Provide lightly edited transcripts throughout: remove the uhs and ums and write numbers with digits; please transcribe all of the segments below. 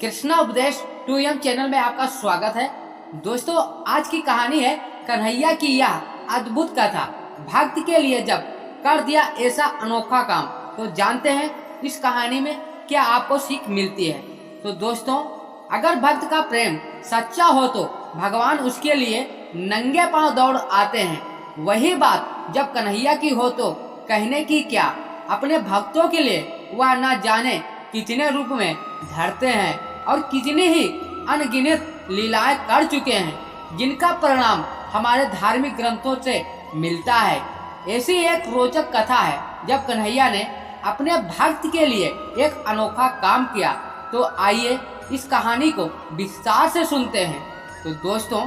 कृष्णा उपदेश 2M channel में आपका स्वागत है। दोस्तों, आज की कहानी है कन्हैया की यह अद्भुत कथा। भक्त के लिए जब कर दिया ऐसा अनोखा काम, तो जानते हैं इस कहानी में क्या आपको सीख मिलती है। तो दोस्तों, अगर भक्त का प्रेम सच्चा हो तो भगवान उसके लिए नंगे पांव दौड़ आते हैं। वही बात जब कन्हैया की हो तो कहने की क्या, अपने भक्तों के लिए वह न जाने कितने रूप में धरते हैं और कितनी ही अनगिनत लीलाएं कर चुके हैं, जिनका परिणाम हमारे धार्मिक ग्रंथों से मिलता है। ऐसी एक रोचक कथा है जब कन्हैया ने अपने भक्त के लिए एक अनोखा काम किया। तो आइए इस कहानी को विस्तार से सुनते हैं। तो दोस्तों,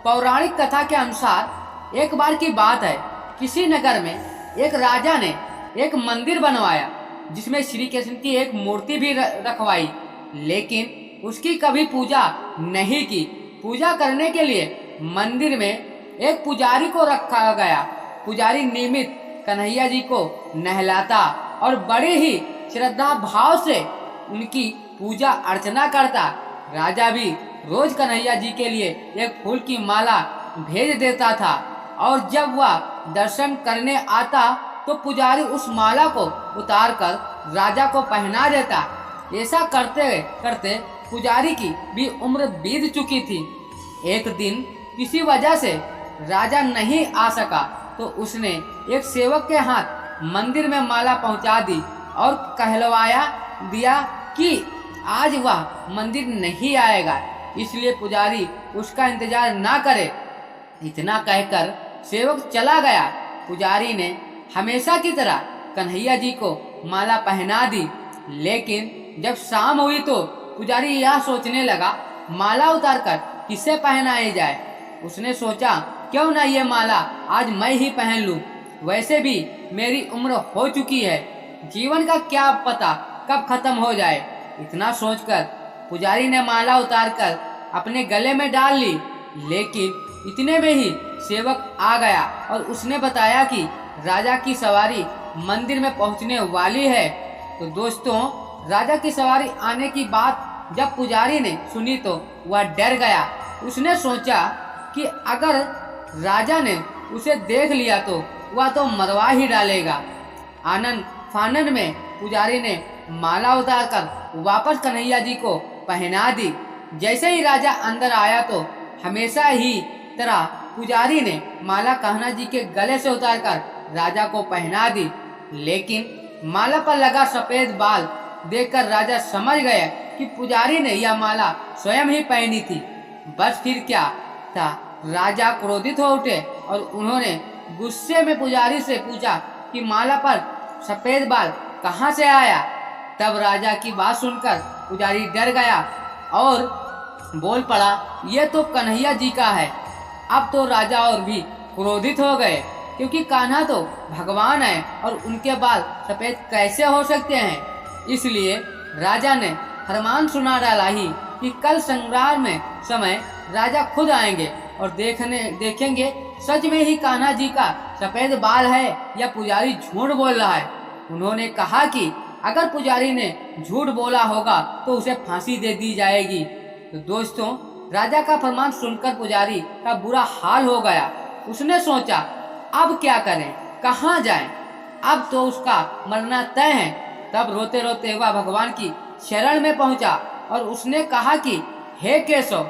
पौराणिक कथा के अनुसार एक बार की बात है, किसी नगर में एक राजा ने एक मंदिर बनवाया जिसमें श्री कृष्ण की एक मूर्ति भी रखवाई, लेकिन उसकी कभी पूजा नहीं की। पूजा करने के लिए मंदिर में एक पुजारी को रखा गया। पुजारी नियमित कन्हैया जी को नहलाता और बड़े ही श्रद्धा भाव से उनकी पूजा अर्चना करता। राजा भी रोज कन्हैया जी के लिए एक फूल की माला भेज देता था और जब वह दर्शन करने आता तो पुजारी उस माला को उतारकर राजा को पहना देता। ऐसा करते करते पुजारी की भी उम्र बीत चुकी थी। एक दिन किसी वजह से राजा नहीं आ सका तो उसने एक सेवक के हाथ मंदिर में माला पहुंचा दी और कहलवाया दिया कि आज वह मंदिर नहीं आएगा, इसलिए पुजारी उसका इंतजार ना करे। इतना कहकर सेवक चला गया। पुजारी ने हमेशा की तरह कन्हैया जी को माला पहना दी, लेकिन जब शाम हुई तो पुजारी यह सोचने लगा, माला उतारकर किसे पहनाई जाए। उसने सोचा, क्यों ना ये माला आज मैं ही पहन लूं। वैसे भी मेरी उम्र हो चुकी है, जीवन का क्या पता कब खत्म हो जाए। इतना सोचकर पुजारी ने माला उतारकर अपने गले में डाल ली, लेकिन इतने में ही सेवक आ गया और उसने बताया कि राजा की सवारी मंदिर में पहुंचने वाली है। तो दोस्तों, राजा की सवारी आने की बात जब पुजारी ने सुनी तो वह डर गया। उसने सोचा कि अगर राजा ने उसे देख लिया तो वह तो मरवा ही डालेगा। आनंद फानन में पुजारी ने माला उतारकर वापस कन्हैया जी को पहना दी। जैसे ही राजा अंदर आया तो हमेशा ही तरह पुजारी ने माला कान्हा जी के गले से उतारकर राजा को पहना दी, लेकिन माला पर लगा सफेद बाल देखकर राजा समझ गए कि पुजारी ने यह माला स्वयं ही पहनी थी। बस फिर क्या था, राजा क्रोधित हो उठे और उन्होंने गुस्से में पुजारी से पूछा कि माला पर सफेद बाल कहाँ से आया। तब राजा की बात सुनकर पुजारी डर गया और बोल पड़ा, ये तो कन्हैया जी का है। अब तो राजा और भी क्रोधित हो गए, क्योंकि कान्हा तो भगवान है और उनके बाल सफेद कैसे हो सकते हैं। इसलिए राजा ने फरमान सुना डाला ही कि कल संग्राम में समय राजा खुद आएंगे और देखेंगे सच में ही कान्हा जी का सफेद बाल है या पुजारी झूठ बोल रहा है। उन्होंने कहा कि अगर पुजारी ने झूठ बोला होगा तो उसे फांसी दे दी जाएगी। तो दोस्तों, राजा का फरमान सुनकर पुजारी का बुरा हाल हो गया। उसने सोचा, अब क्या करें, कहाँ जाएं? अब तो उसका मरना तय है। तब रोते रोते वह भगवान की शरण में पहुंचा और उसने कहा कि हे केशव,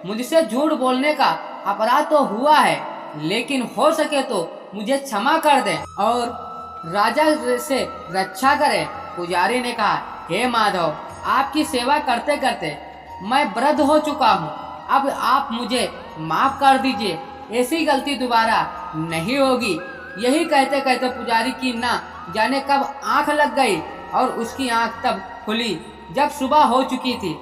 मुझसे झूठ बोलने का अपराध तो हुआ है, लेकिन हो सके तो मुझे क्षमा कर दे और राजा से रक्षा करे। पुजारी ने कहा, हे माधव, आपकी सेवा करते करते मैं वृद्ध हो चुका हूँ, अब आप मुझे माफ कर दीजिए, ऐसी गलती दोबारा नहीं होगी। यही कहते कहते पुजारी की ना जाने कब आंख लग गई और उसकी आंख तब खुली जब सुबह हो चुकी थी।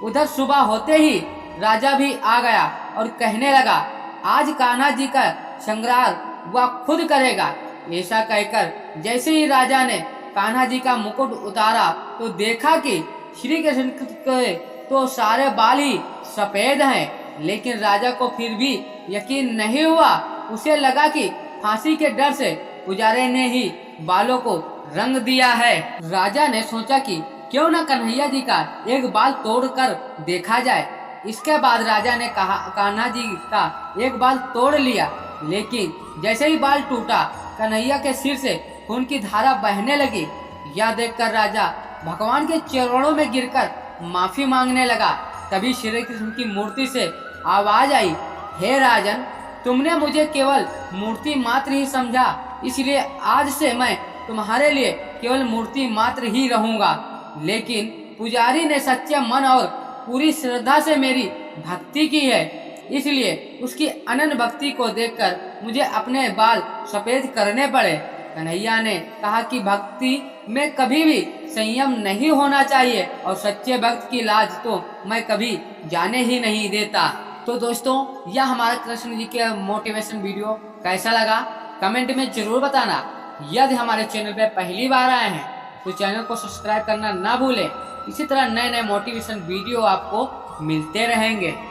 उधर सुबह होते ही राजा भी आ गया और कहने लगा, आज कान्हा जी का श्रृंगार वह खुद करेगा। ऐसा कहकर जैसे ही राजा ने कान्हा जी का मुकुट उतारा तो देखा कि श्री कृष्ण के तो सारे बाल ही सफेद हैं, लेकिन राजा को फिर भी यकीन नहीं हुआ। उसे लगा कि फांसी के डर से पुजारी ने ही बालों को रंग दिया है। राजा ने सोचा कि क्यों न कन्हैया जी का एक बाल तोड़कर देखा जाए। इसके बाद राजा ने कहा कान्हा जी का एक बाल तोड़ लिया, लेकिन जैसे ही बाल टूटा कन्हैया के सिर से खून की धारा बहने लगी। यह देखकर राजा भगवान के चरणों में गिरकर माफी मांगने लगा। तभी श्री कृष्ण की मूर्ति से आवाज आई, हे राजन, तुमने मुझे केवल मूर्ति मात्र ही समझा, इसलिए आज से मैं तुम्हारे लिए केवल मूर्ति मात्र ही रहूंगा। लेकिन पुजारी ने सच्चे मन और पूरी श्रद्धा से मेरी भक्ति की है, इसलिए उसकी अनन्य भक्ति को देखकर मुझे अपने बाल सफेद करने पड़े। कन्हैया ने कहा कि भक्ति में कभी भी संयम नहीं होना चाहिए और सच्चे भक्त की लाज तो मैं कभी जाने ही नहीं देता। तो दोस्तों, यह हमारा कृष्ण जी के मोटिवेशन वीडियो कैसा लगा कमेंट में जरूर बताना। यदि हमारे चैनल पे पहली बार आए हैं तो चैनल को सब्सक्राइब करना ना भूलें। इसी तरह नए नए मोटिवेशन वीडियो आपको मिलते रहेंगे।